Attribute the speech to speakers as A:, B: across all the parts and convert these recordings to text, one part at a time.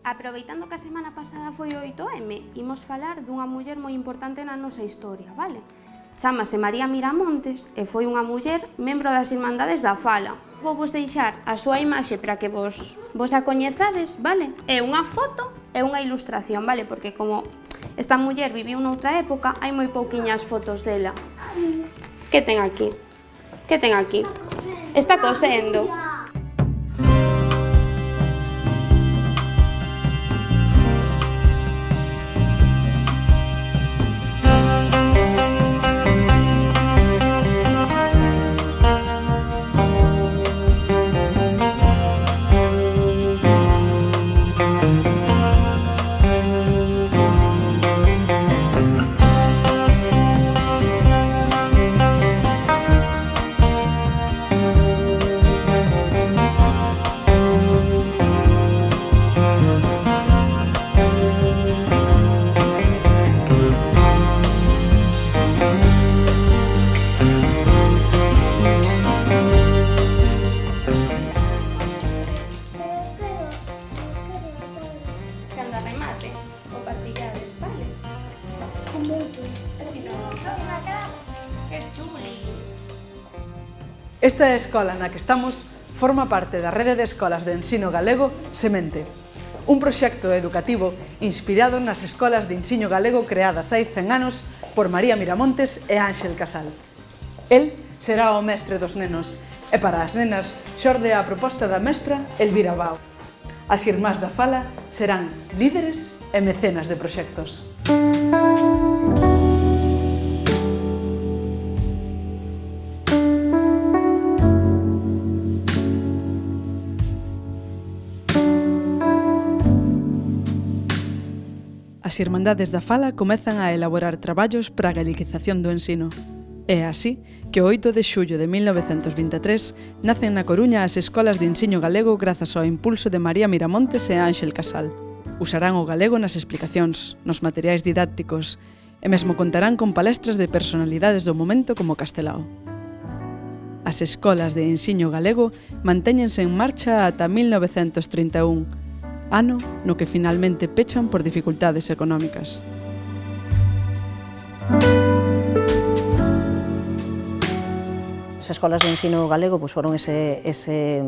A: Aproveitando que a semana pasada foi o 8M, imos falar dunha muller moi importante na nosa historia, vale? Chámase María Miramontes e foi unha muller membro das Irmandades da Fala. Vou vos deixar a súa imaxe para que vos a coñezades, vale? É unha foto e unha ilustración, vale? Porque como esta muller viviu noutra época, hai moi pouquiñas fotos dela. Que ten aquí? Que ten aquí? Está cosendo.
B: Esta escola na que estamos forma parte da Rede de Escolas de Ensino Galego Semente, un proxecto educativo inspirado nas escolas de ensino galego creadas hai 100 anos por María Miramontes e Ánxel Casal. El será o mestre dos nenos e para as nenas xorde a proposta da mestra Elvira Bao. As irmás da Fala serán líderes e mecenas de proxectos. As Irmandades da Fala comezan a elaborar traballos para a galiquización do ensino. É así que o 8 de xullo de 1923 nacen na Coruña as escolas de ensino galego grazas ao impulso de María Miramontes e Ánxel Casal. Usarán o galego nas explicacións, nos materiais didácticos e mesmo contarán con palestras de personalidades do momento como Castelao. As escolas de ensino galego mantéñense en marcha ata 1931, ano no que finalmente pechan por dificultades económicas.
C: As escolas de ensino galego foron ese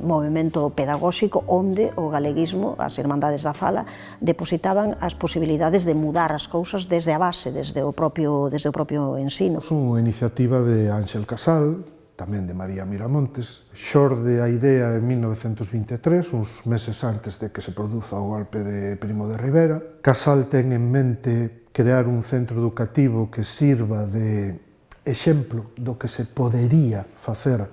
C: movimento pedagóxico onde o galeguismo, as Irmandades da Fala, depositaban as posibilidades de mudar as cousas desde a base, desde o propio ensino.
D: Unha iniciativa de Ánxel Casal, tamén de María Miramontes, xorde a idea en 1923, uns meses antes de que se produza o golpe de Primo de Rivera. Casal ten en mente crear un centro educativo que sirva de exemplo do que se podería facer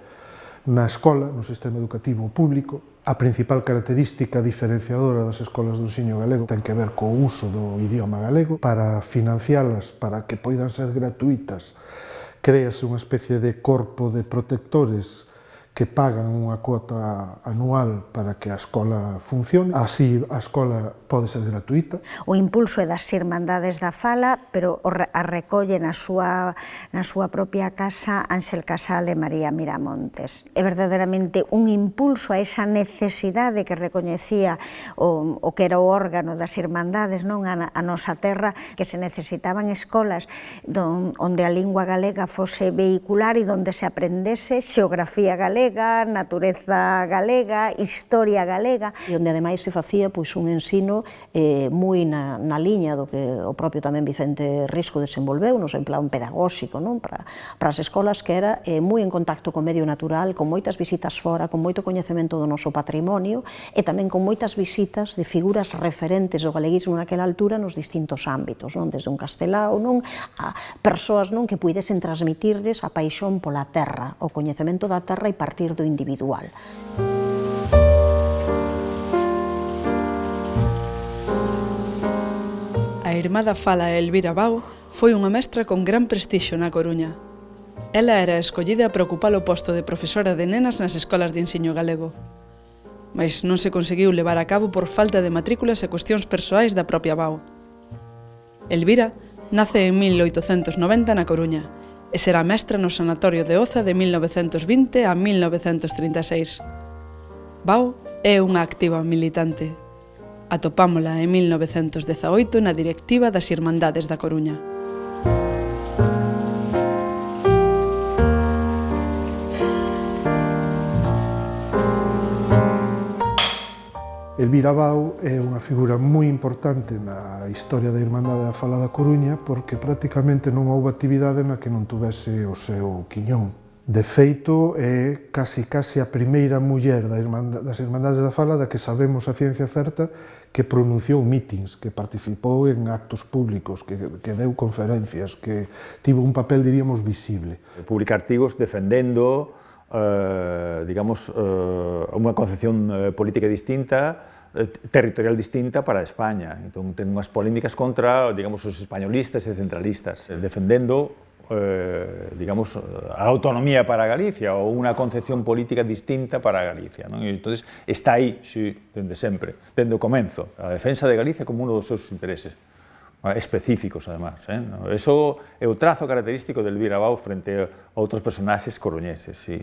D: na escola, no sistema educativo público. A principal característica diferenciadora das escolas do ensino galego ten que ver co uso do idioma galego. Para financialas, para que poidan ser gratuitas, créase unha especie de corpo de protectores que pagan unha cuota anual para que a escola funcione. Así, a escola pode ser gratuita.
C: O impulso é das Irmandades da Fala, pero a recolle na súa propia casa Ánxel Casal e María Miramontes. É verdadeiramente un impulso a esa necesidade que recoñecía o que era o órgano das Irmandades, non a nosa terra, que se necesitaban escolas onde a lingua galega fose vehicular e onde se aprendese xeografía galega, natureza galega, historia galega, e onde ademais se facía un ensino moi na liña do que o propio tamén Vicente Risco desenvolveu, en plan pedagóxico, para as escolas, que era moi en contacto co medio natural, con moitas visitas fora, con moito coñecemento do noso patrimonio e tamén con moitas visitas de figuras referentes do galeguismo naquela altura nos distintos ámbitos, desde un Castelao, a persoas que puidesen transmitirles a paixón pola terra, o coñecemento da terra e partir do individual.
B: A irmá da Fala, Elvira Bao, foi unha mestra con gran prestixio na Coruña. Ela era escollida para ocupar o posto de profesora de nenas nas escolas de ensino galego. Mais non se conseguiu levar a cabo por falta de matrículas e cuestións persoais da propia Bao. Elvira nace en 1890 na Coruña e será mestra no Sanatorio de Oza de 1920 a 1936. Bao é unha activa militante. Atopámola en 1918 na directiva das Irmandades da Coruña.
D: Elvira Bao é unha figura moi importante na historia da Irmandade da Fala da Coruña porque prácticamente non houve actividade na que non tuvese o seu quiñón. De feito, é casi a primeira muller das Irmandades da Fala da que sabemos a ciencia certa que pronunciou mítings, que participou en actos públicos, que deu conferencias, que tivo un papel, diríamos, visible.
E: Publica artigos defendendo digamos, unha concepción política distinta, territorial distinta para España. Entón, ten unhas polémicas contra, digamos, os españolistas e centralistas, defendendo, digamos, a autonomía para Galicia ou unha concepción política distinta para Galicia. Non? E, entón, está aí, sí, dende sempre, dende o comenzo, a defensa de Galicia como un dos seus intereses específicos, además. Eso é o trazo característico de Elvira Bao frente a outros personaxes coruñeses, sí.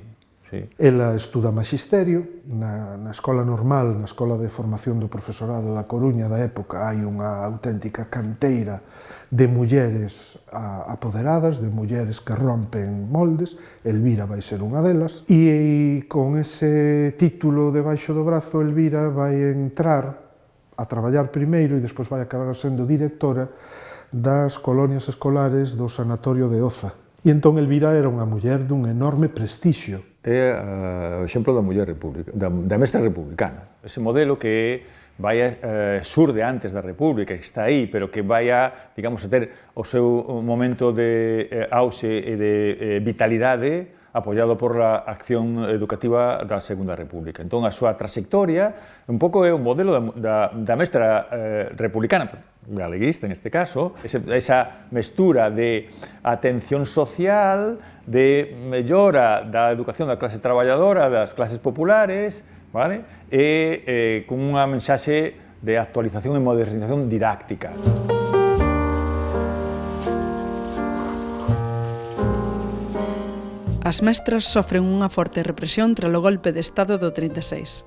D: Ela estuda magisterio na escola normal, na escola de formación do profesorado da Coruña da época. Hai unha auténtica canteira de mulleres apoderadas, de mulleres que rompen moldes. Elvira vai ser unha delas. E con ese título debaixo do brazo, Elvira vai entrar a traballar primeiro e despois vai acabar sendo directora das colonias escolares do Sanatorio de Oza. E entón Elvira era unha muller dun enorme prestixio.
E: É o exemplo da muller da mestra republicana. Ese modelo que surde antes da República, que está aí, pero que vai a, digamos, a ter o seu momento de auxe e de vitalidade apoiado por a acción educativa da Segunda República. Entón, a súa trayectoria un pouco é o modelo da mestra republicana, galeguista en este caso, esa mestura de atención social, de mellora da educación da clase traballadora, das clases populares, vale? E con unha mensaxe de actualización e modernización didáctica.
B: As mestras sofren unha forte represión tras o golpe de Estado do 36.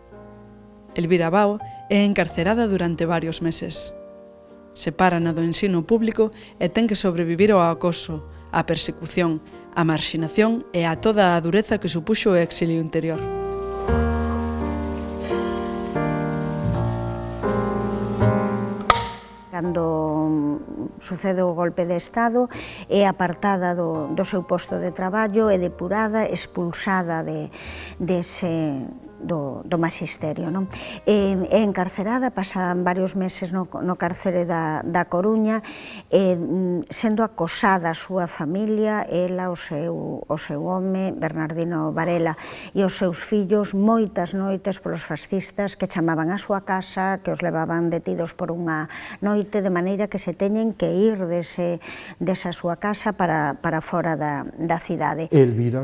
B: Elvira Bao é encarcerada durante varios meses. Sepárana do ensino público e ten que sobrevivir ao acoso, á persecución, á marxinación e a toda a dureza que supuxo o exilio interior.
C: Cando sucede o golpe de Estado, é apartada do seu posto de traballo, é depurada, expulsada do magisterio. Non? É encarcerada, pasan varios meses no cárcere da Coruña, sendo acosada a súa familia, ela, o seu home, Bernardino Varela, e os seus fillos, moitas noites polos fascistas que chamaban a súa casa, que os levaban detidos por unha noite, de maneira que se teñen que ir desa súa casa para fora da cidade.
D: Elvira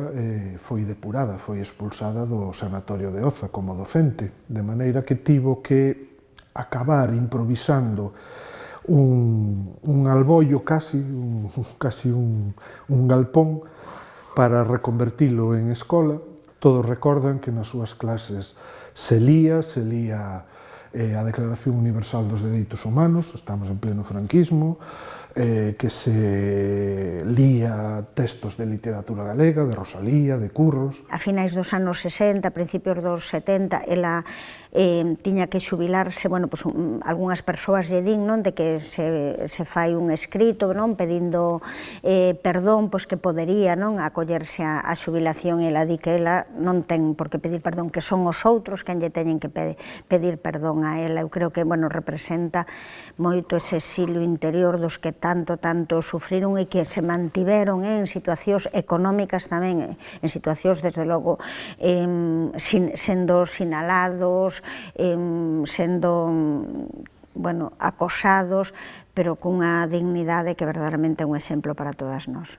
D: foi depurada, foi expulsada do Sanatorio de Oza como docente, de maneira que tivo que acabar improvisando un alboio casi un galpón para reconvertilo en escola. Todos recordan que nas súas clases se lía a Declaración Universal dos Dereitos Humanos, estamos en pleno franquismo, que se lía textos de literatura galega, de Rosalía, de Curros.
C: A finais dos anos 60, a principios dos 70, ela tiña que xubilarse, bueno, pues, algunhas persoas lle din, non, de que se fai un escrito, non, pedindo perdón, pois que podería, non, acollerse a xubilación, e ela di que ela non ten por que pedir perdón, que son os outros quen lle teñen que pedir perdón a ela. Eu creo que, bueno, representa moito ese exilio interior dos que tanto sufriron e que se mantiveron en situacións económicas tamén, en situacións, desde logo, sendo sinalados, sendo, bueno, acosados, pero cunha dignidade que verdadeiramente é un exemplo para todas nós.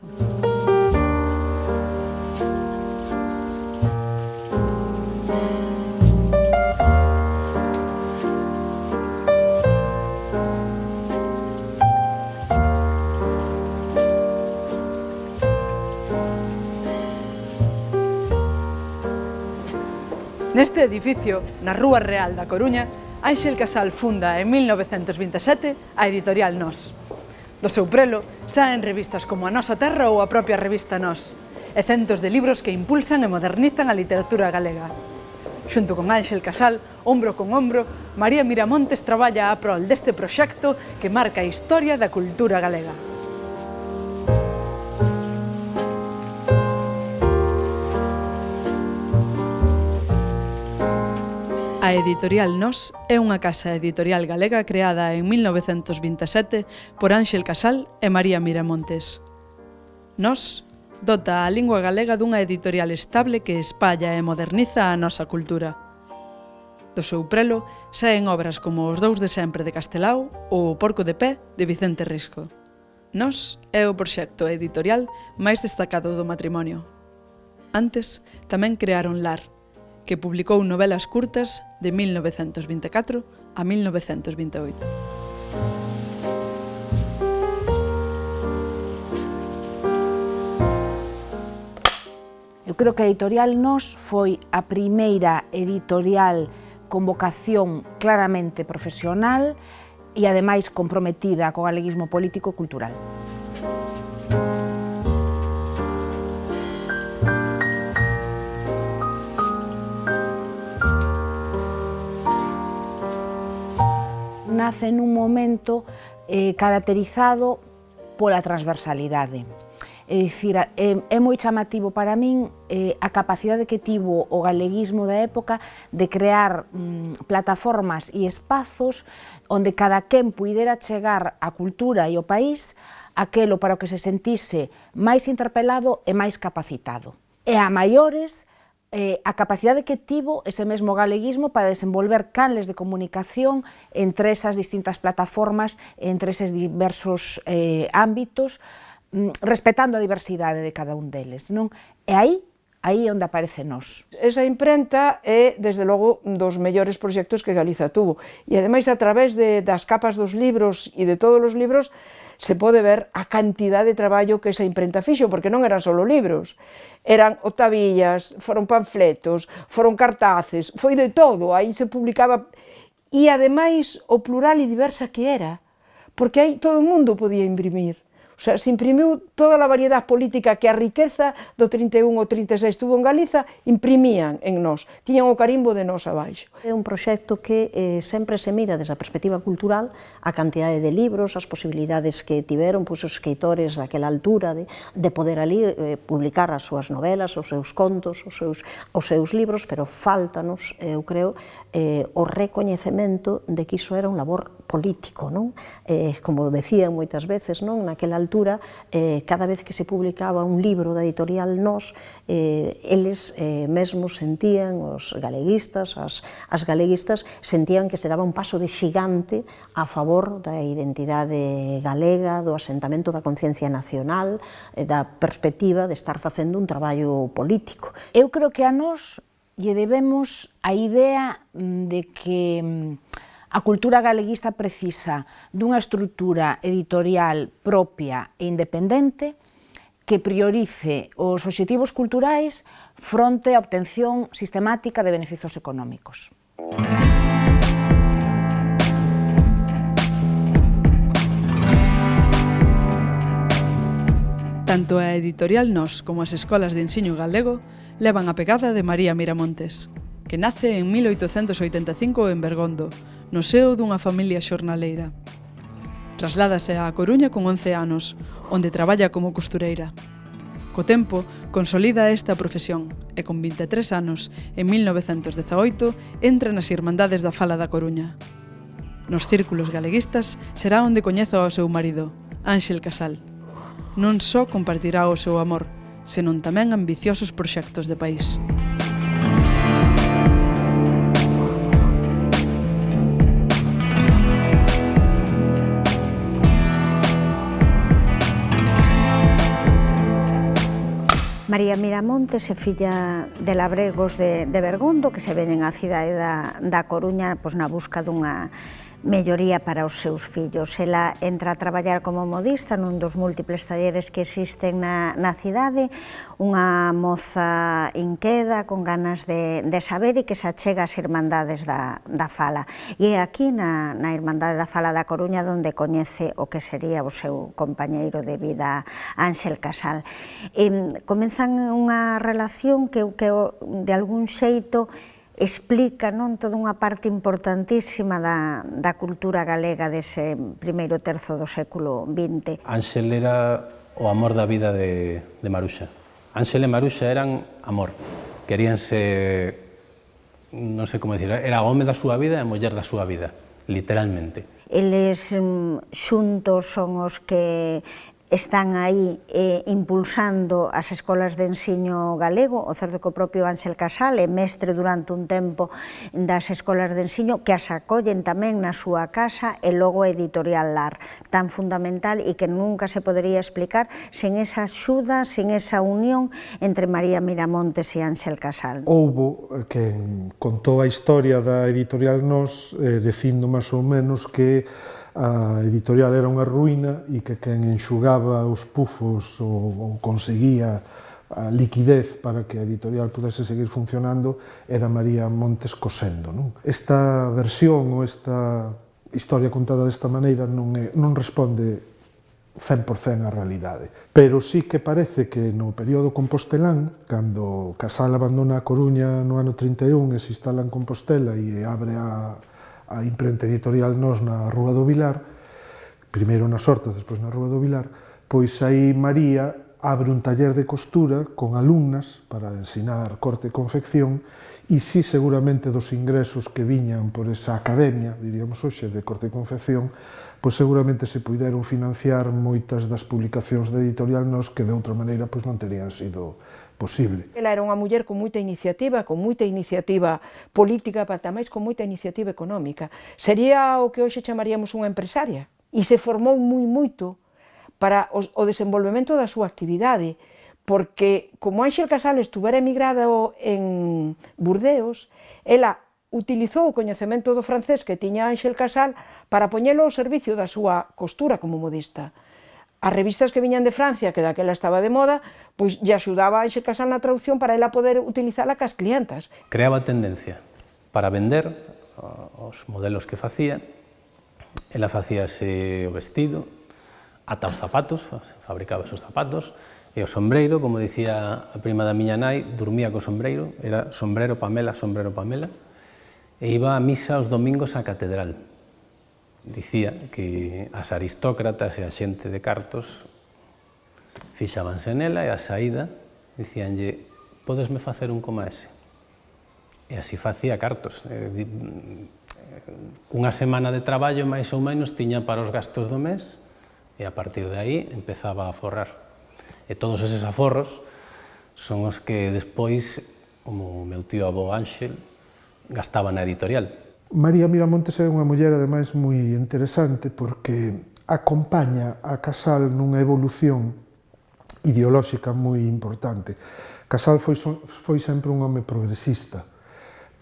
B: Neste edificio, na Rúa Real da Coruña, Ánxel Casal funda en 1927 a editorial Nós. Do seu prelo saen revistas como A Nosa Terra ou a propia revista Nós, e centos de libros que impulsan e modernizan a literatura galega. Xunto con Ánxel Casal, ombro con ombro, María Miramontes traballa a prol deste proxecto que marca a historia da cultura galega. A editorial Nós é unha casa editorial galega creada en 1927 por Ánxel Casal e María Miramontes. Nós dota a lingua galega dunha editorial estable que espalla e moderniza a nosa cultura. Do seu prelo saen obras como Os dous de sempre de Castelao ou O porco de pé de Vicente Risco. Nós é o proxecto editorial máis destacado do matrimonio. Antes tamén crearon Lar, que publicou novelas curtas de 1924 a 1928.
F: Eu creo que a editorial Nós foi a primeira editorial con vocación claramente profesional e ademais comprometida co galeguismo político e cultural. Nace nun momento caracterizado pola transversalidade. É dicir, é moi chamativo para min a capacidade que tivo o galeguismo da época de crear plataformas e espazos onde cada quen puidera chegar á cultura e ao país aquelo para o que se sentise máis interpelado e máis capacitado. E a maiores, a capacidade que tivo ese mesmo galeguismo para desenvolver canles de comunicación entre esas distintas plataformas, entre eses diversos ámbitos, respetando a diversidade de cada un deles, non? E aí é onde aparece Nós.
G: Esa imprenta é, desde logo, dos mellores proxectos que Galiza tuvo. E, ademais, a través das capas dos libros e de todos os libros, se pode ver a cantidade de traballo que esa imprenta fixo, porque non eran só libros. Eran octavillas, foron panfletos, foron cartaces, foi de todo, aí se publicaba. E, ademais, o plural e diversa que era, porque aí todo o mundo podía imprimir. O sea, se imprimiu toda a variedade política que a riqueza do 31 ou 36 tuvo en Galiza, imprimían en Nós, tiñan o carimbo de Nós abaixo.
H: É un proxecto que sempre se mira desde a perspectiva cultural a cantidade de libros, as posibilidades que tiveron os escritores daquela altura de poder ali publicar as súas novelas, os seus contos, os seus libros, pero faltanos, eu creo, o recoñecemento de que iso era un labor político, non? Como decían moitas veces, non? Naquela altura, cada vez que se publicaba un libro da editorial Nós, eles mesmos sentían, os galeguistas, as galeguistas, sentían que se daba un paso de xigante a favor da identidade galega, do asentamento da conciencia nacional, da perspectiva de estar facendo un traballo político.
F: Eu creo que a Nós lle debemos a idea de que a cultura galeguista precisa dunha estrutura editorial propia e independente que priorice os obxectivos culturais fronte á obtención sistemática de beneficios económicos.
B: Tanto a editorial Nós como as escolas de ensino galego levan a pegada de María Miramontes, que nace en 1885 en Bergondo, no seo dunha familia xornaleira. Trasládase á Coruña con 11 anos, onde traballa como costureira. Co tempo, consolida esta profesión e con 23 anos, en 1918, entra nas Irmandades da Fala da Coruña. Nos círculos galeguistas será onde coñeza ao seu marido, Ánxel Casal. Non só compartirá o seu amor, senón tamén ambiciosos proxectos de país.
C: María Miramontes é filla de labregos de Bergondo que se venen á cidade da Coruña na busca dunha melloría para os seus fillos. Ela entra a traballar como modista nun dos múltiples talleres que existen na cidade, unha moza inqueda con ganas de saber e que se achega ás Irmandades da Fala. E é aquí na Irmandade da Fala da Coruña onde coñece o que sería o seu compañeiro de vida, Ánxel Casal. Comenzan unha relación que de algún xeito explica toda unha parte importantísima da cultura galega dese primeiro terzo do século XX.
I: Ánxel era o amor da vida de Maruxa. Ánxel e Maruxa eran amor, queríanse, non sei como dicir, era home da súa vida e a muller da súa vida, literalmente.
C: Eles xuntos son os que están aí impulsando as escolas de ensino galego. O certo que o propio Ánxel Casal é mestre durante un tempo das escolas de ensino que as acollen tamén na súa casa e logo a Editorial Lar, tan fundamental e que nunca se podería explicar sen esa axuda, sen esa unión entre María Miramontes e Ánxel Casal.
D: Houbo quen contou a historia da Editorial Nós dicindo máis ou menos que a editorial era unha ruína e que quen enxugaba os pufos ou conseguía a liquidez para que a editorial pudese seguir funcionando era María Montes cosendo. Esta versión ou esta historia contada desta maneira non responde 100% á realidade, pero sí que parece que no período compostelán, cando Casal abandona a Coruña no ano 31 e se instala en Compostela e abre a imprenta editorial Nós na Rúa do Vilar, primeiro nas Hortas, despois na Rúa do Vilar, pois aí María abre un taller de costura con alumnas para ensinar corte e confección e si seguramente dos ingresos que viñan por esa academia, diríamos hoxe, de corte e confección, pois seguramente se puideron financiar moitas das publicacións da editorial Nós que de outra maneira pois non terían sido posible.
G: Ela era unha muller con moita iniciativa política, pero tamén con moita iniciativa económica. Sería o que hoxe chamaríamos unha empresaria. E se formou moito para o desenvolvemento da súa actividade, porque como Ánxel Casal estuvera emigrado en Burdeos, ela utilizou o coñecemento do francés que tiña Ánxel Casal para poñelo ao servicio da súa costura como modista. As revistas que viñan de Francia, que daquela estaba de moda, pois lle axudaba a Ánxel Casal na traducción para ela poder utilizala cas clientas.
I: Creaba tendencia para vender os modelos que facía, ela facíase o vestido, ata os zapatos, fabricaba os zapatos, e o sombreiro, como dicía a prima da miña nai, dormía co sombreiro, era sombrero Pamela, e iba a misa os domingos á catedral. Dicía que as aristócratas e a xente de cartos fixabanse nela e a saída dicíanlle podesme facer un coma ese. E así facía cartos. Cunha semana de traballo máis ou menos tiña para os gastos do mes e a partir de aí empezaba a aforrar. E todos eses aforros son os que despois, como o meu tío avó Ánxel, gastaba na editorial.
D: María Miramontes é unha muller, ademais, moi interesante porque acompaña a Casal nunha evolución ideolóxica moi importante. Casal foi sempre un home progresista,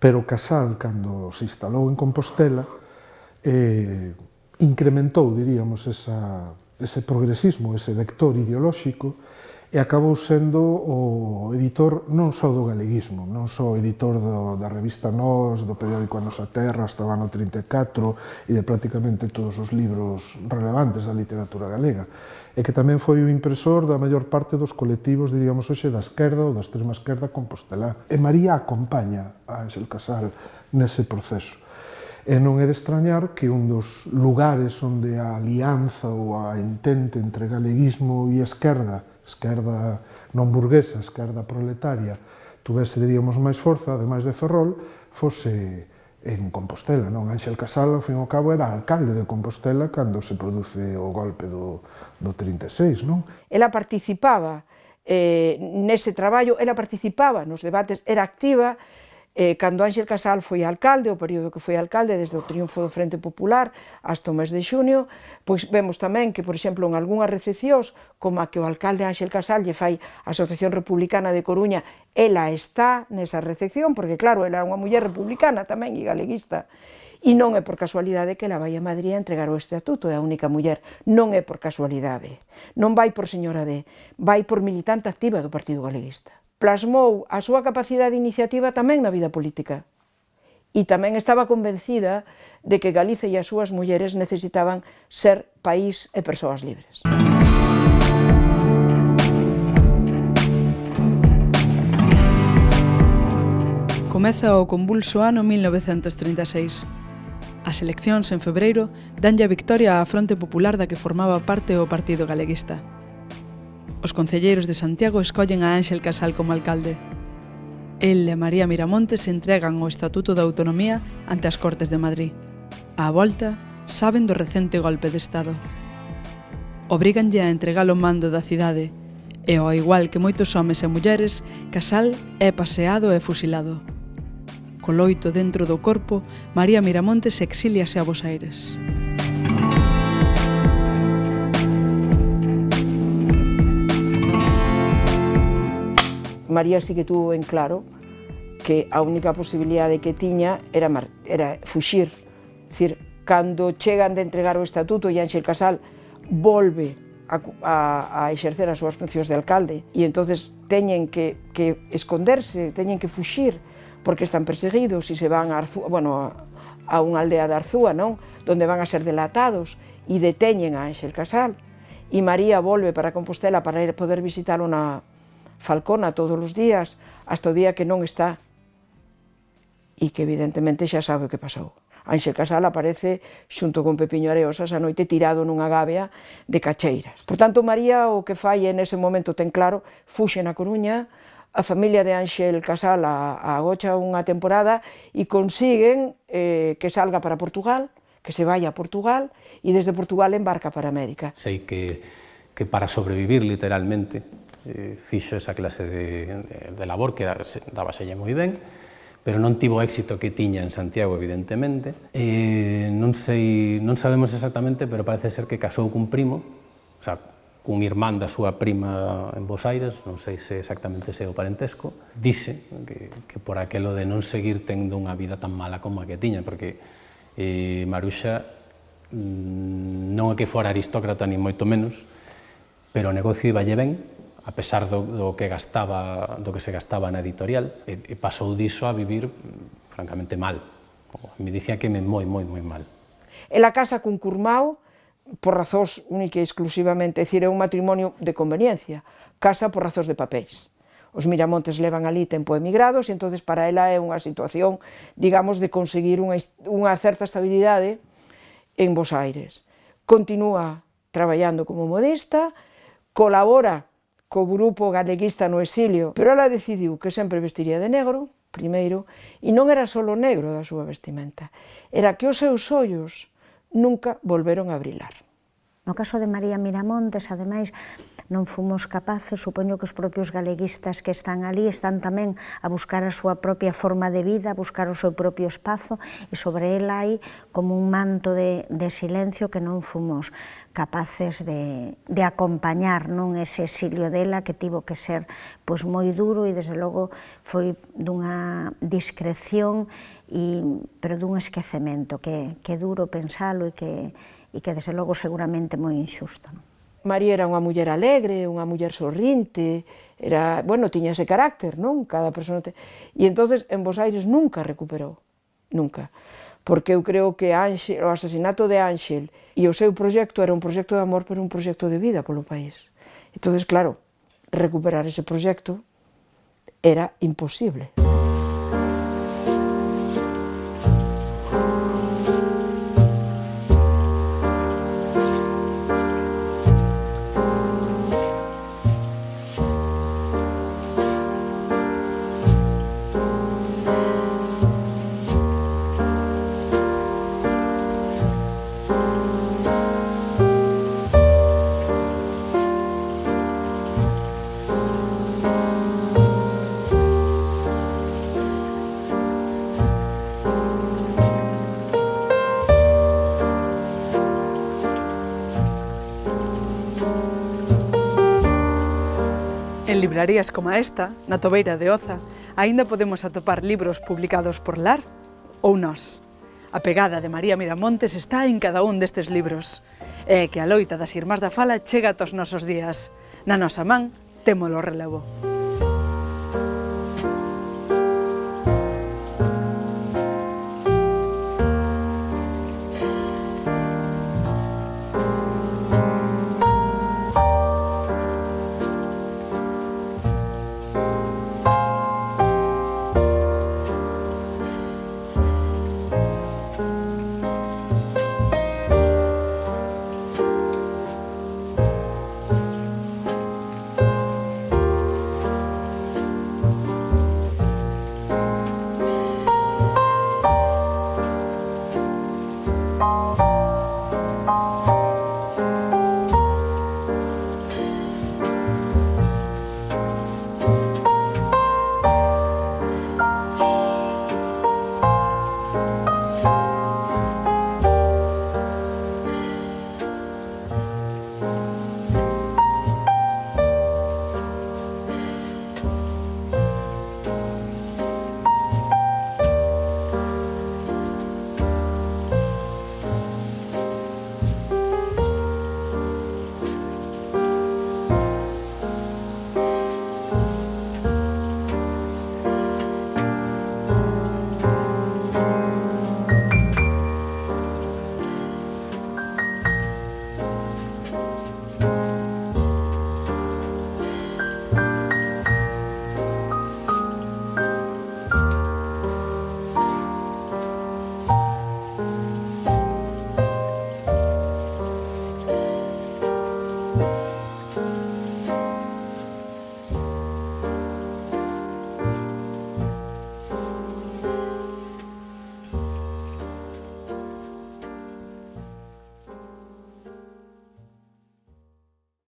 D: pero Casal, cando se instalou en Compostela, incrementou, diríamos, ese progresismo, ese vector ideolóxico, e acabou sendo o editor non só do galeguismo, non só editor da revista Nós, do periódico A Nosa Terra hasta o ano 34 e de prácticamente todos os libros relevantes da literatura galega, e que tamén foi o impresor da maior parte dos colectivos, diríamos hoxe, da esquerda ou da extrema esquerda compostelá. E María acompaña a Ánxel Casal nese proceso. E non é de extrañar que un dos lugares onde a alianza ou a entente entre galeguismo e esquerda non burguesa, esquerda proletaria, tuvese, diríamos, máis forza, ademais de Ferrol, fose en Compostela, non? Ánxel Casal, ao fin e ao cabo, era alcalde de Compostela cando se produce o golpe do 36, non?
G: Ela participaba nese traballo, ela participaba nos debates, era activa. Cando Ánxel Casal foi alcalde, o período que foi alcalde, desde o triunfo do Frente Popular hasta o mes de xunio, pois vemos tamén que, por exemplo, en algunhas recepcións, como a que o alcalde Ánxel Casal lle fai a Asociación Republicana de Coruña, ela está nesa recepción, porque claro, ela era unha muller republicana tamén e galeguista. E non é por casualidade que ela vai a Madrid a entregar o estatuto, é a única muller, non é por casualidade, non vai por señora D, vai por militante activa do Partido Galeguista. Plasmou a súa capacidade de iniciativa tamén na vida política e tamén estaba convencida de que Galicia e as súas mulleres necesitaban ser país e persoas libres.
B: Comeza o convulso ano 1936. As eleccións en febreiro danlle a victoria á Fronte Popular da que formaba parte o Partido Galeguista. Os concelleiros de Santiago escollen a Ánxel Casal como alcalde. El e María Miramontes entregan o Estatuto de Autonomía ante as Cortes de Madrid. Á volta, saben do recente golpe de Estado. Obríganlle a entregar o mando da cidade e, ao igual que moitos homes e mulleres, Casal é paseado e fusilado. Co loito dentro do corpo, María Miramontes exíliase a Bos Aires.
G: María sí que tuvo en claro que a única posibilidade que tiña era fuxir. É dicir, cando chegan de entregar o estatuto e Ánxel Casal volve a exercer as súas funcións de alcalde e entonces teñen que esconderse, teñen que fuxir porque están perseguidos e se van a unha aldea de Arzúa, non? Donde van a ser delatados e deteñen a Ánxel Casal e María volve para Compostela para poder visitalo na Falcona todos os días hasta o día que non está e que evidentemente xa sabe o que pasou. Ánxel Casal aparece xunto con Pepiño Areosas a noite tirado nunha gabea de cacheiras. Por tanto, María o que fai nese momento ten claro, fuxe na Coruña, a familia de Ánxel Casal agocha unha temporada e consiguen que salga para Portugal, que se vaya a Portugal e desde Portugal embarca para América.
I: Sei que para sobrevivir literalmente fixo esa clase de labor que dábaselle moi ben, pero non tivo éxito que tiña en Santiago, evidentemente. Non sabemos exactamente, pero parece ser que casou cun primo, o sea, cun irmán da súa prima en Bos Aires, non sei se exactamente se é o parentesco, dice que por aquelo de non seguir tendo unha vida tan mala como a que tiña, porque Maruxa non é que fora aristócrata ni moito menos, pero o negocio iballe ben, a pesar do que se gastaba na editorial, e pasou diso a vivir francamente mal. Me dicía que moi mal.
G: Ela casa cun curmao por razóns única e exclusivamente, é dicir, é un matrimonio de conveniencia, casa por razóns de papéis. Os Miramontes levan ali tempo emigrados e entonces para ela é unha situación, digamos, de conseguir unha certa estabilidade en Bos Aires. Continúa traballando como modista, colabora co grupo galeguista no exilio, pero ela decidiu que sempre vestiría de negro, primeiro, e non era só negro da súa vestimenta, era que os seus ollos nunca volveron a brilar.
C: No caso de María Miramontes, ademais, non fomos capaces, supoño que os propios galeguistas que están ali están tamén a buscar a súa propia forma de vida, a buscar o seu propio espazo, e sobre ela hai como un manto de silencio que non fomos capaces de acompañar, non, ese exilio dela que tivo que ser pois moi duro e desde logo foi dunha discreción pero dun esquecemento que é duro pensalo e que desde logo seguramente moi injusto.
G: María era unha muller alegre, unha muller sorrinte, tiña ese carácter, non? Cada persona e entonces en Bos Aires nunca recuperou, nunca. Porque eu creo que o asasinato de Ánxel e o seu proxecto era un proxecto de amor, pero un proxecto de vida polo país. Entonces, claro, recuperar ese proxecto era imposible.
B: En librarías como esta, na Tobeira de Oza, aínda podemos atopar libros publicados por Lar ou Nós. A pegada de María Miramontes está en cada un destes libros. E que a loita das Irmás da Fala chega aos nosos días. Na nosa man, témolo relevo.